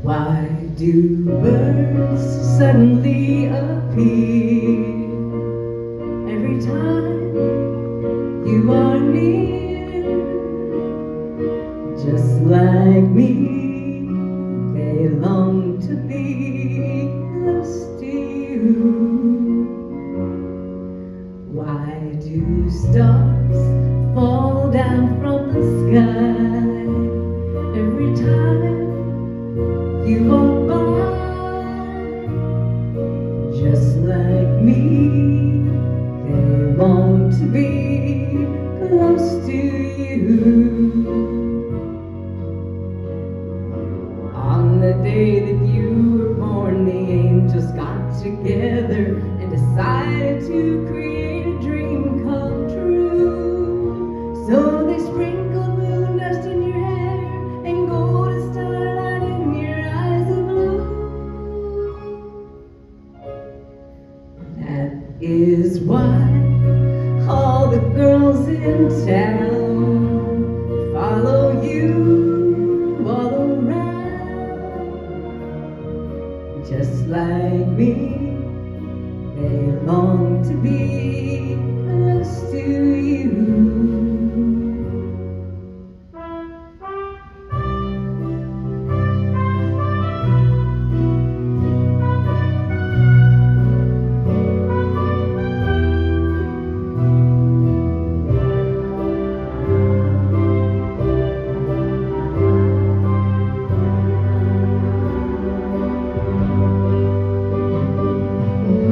Why do birds suddenly appear every time you are near? Just like me, they long to be close to you. Why do stars fall down from the sky every time you walk by? Just like me, they long to be close to you. On the day that you were born, the angels got together and decided to create a dream come true. So they sprinkled moon dust in your hair and golden starlight in your eyes of blue. That is why all the girls in town follow you all around. Just like me, they long to be close to you.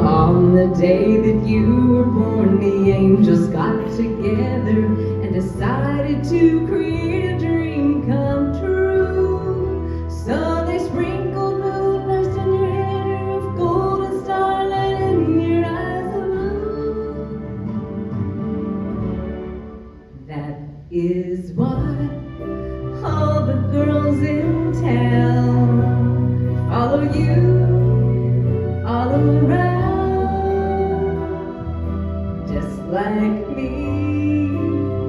On the day that you were born, the angels got together and decided to create a dream come true. So they sprinkled moon dust in your hair of gold and starlight in your eyes of blue. That is why all the girls in town follow you all around. Just like me,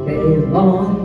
they long